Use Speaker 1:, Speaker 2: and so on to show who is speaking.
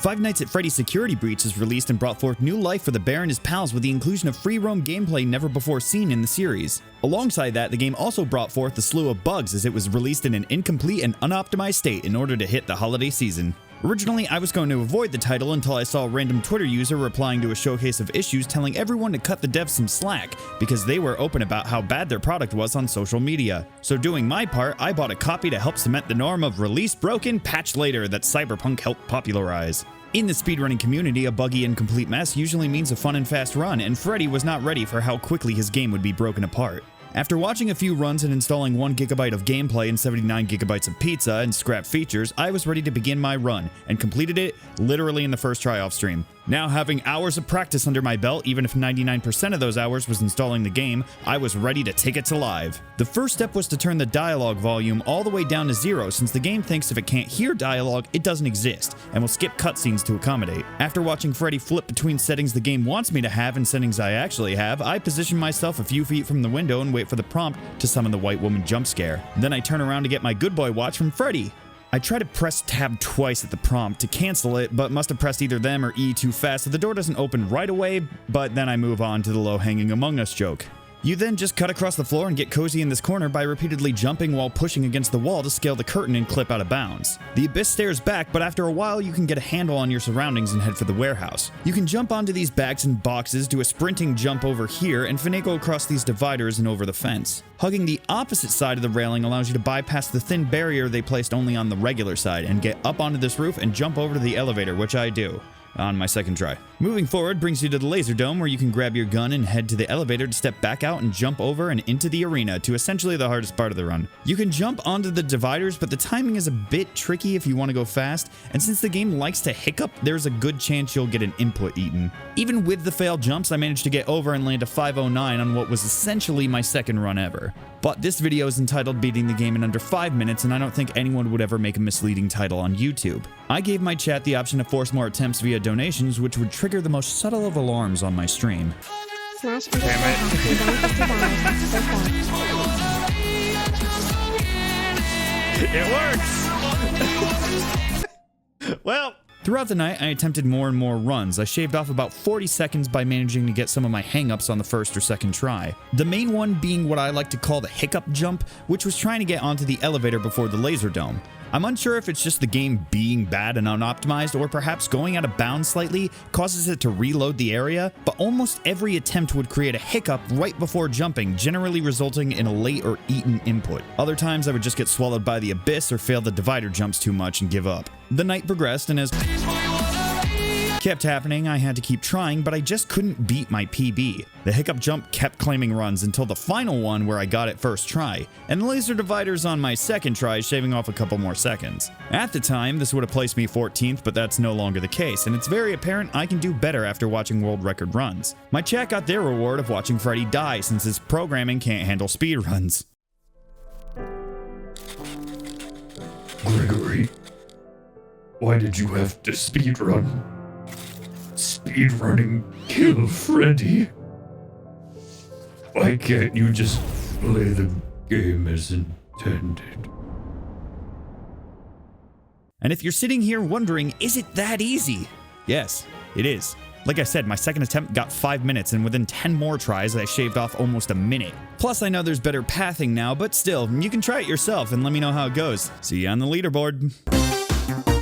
Speaker 1: Five Nights at Freddy's Security Breach is released and brought forth new life for the bear and his pals with the inclusion of free roam gameplay never before seen in the series. Alongside that, the game also brought forth a slew of bugs as it was released in an incomplete and unoptimized state in order to hit the holiday season. Originally, I was going to avoid the title until I saw a random Twitter user replying to a showcase of issues telling everyone to cut the devs some slack because they were open about how bad their product was on social media. So doing my part, I bought a copy to help cement the norm of release broken, patch later that Cyberpunk helped popularize. In the speedrunning community, a buggy and complete mess usually means a fun and fast run, and Freddy was not ready for how quickly his game would be broken apart. After watching a few runs and installing 1 GB of gameplay and 79 GB of pizza and scrap features, I was ready to begin my run, and completed it literally in the first try off stream. Now having hours of practice under my belt, even if 99% of those hours was installing the game, I was ready to take it to live. The first step was to turn the dialogue volume all the way down to 0 since the game thinks if it can't hear dialogue, it doesn't exist, and will skip cutscenes to accommodate. After watching Freddy flip between settings the game wants me to have and settings I actually have, I position myself a few feet from the window and wait for the prompt to summon the white woman jump scare. Then I turn around to get my good boy watch from Freddy. I try to press tab twice at the prompt to cancel it, but must have pressed either them or E too fast so the door doesn't open right away, but then I move on to the low-hanging Among Us joke. You then just cut across the floor and get cozy in this corner by repeatedly jumping while pushing against the wall to scale the curtain and clip out of bounds. The abyss stares back, but after a while you can get a handle on your surroundings and head for the warehouse. You can jump onto these bags and boxes, do a sprinting jump over here, and finagle across these dividers and over the fence. Hugging the opposite side of the railing allows you to bypass the thin barrier they placed only on the regular side and get up onto this roof and jump over to the elevator, which I do on my second try. Moving forward brings you to the laser dome where you can grab your gun and head to the elevator to step back out and jump over and into the arena to essentially the hardest part of the run. You can jump onto the dividers, but the timing is a bit tricky if you want to go fast, and since the game likes to hiccup, there's a good chance you'll get an input eaten. Even with the failed jumps, I managed to get over and land a 509 on what was essentially my second run ever. But this video is entitled Beating the Game in Under 5 Minutes, and I don't think anyone would ever make a misleading title on YouTube. I gave my chat the option to force more attempts via donations, which would trigger the most subtle of alarms on my stream.
Speaker 2: Smash
Speaker 1: It works! Well, throughout the night, I attempted more and more runs. I shaved off about 40 seconds by managing to get some of my hang-ups on the first or second try. The main one being what I like to call the hiccup jump, which was trying to get onto the elevator before the laser dome. I'm unsure if it's just the game being bad and unoptimized, or perhaps going out of bounds slightly causes it to reload the area, but almost every attempt would create a hiccup right before jumping, generally resulting in a late or eaten input. Other times I would just get swallowed by the abyss or fail the divider jumps too much and give up. The night progressed, and as kept happening, I had to keep trying, but I just couldn't beat my PB. The hiccup jump kept claiming runs until the final one where I got it first try, and the laser dividers on my second try shaving off a couple more seconds. At the time, this would have placed me 14th, but that's no longer the case, and it's very apparent I can do better after watching world record runs. My chat got their reward of watching Freddy die since his programming can't handle speed runs.
Speaker 3: Gregory, why did you have to speedrun? Speedrunning killed Freddy. Why can't you just play the game as intended?
Speaker 1: And if you're sitting here wondering, is it that easy? Yes, it is. Like I said, my second attempt got 5 minutes, and within 10 more tries, I shaved off almost a minute. Plus, I know there's better pathing now, but still, you can try it yourself and let me know how it goes. See you on the leaderboard.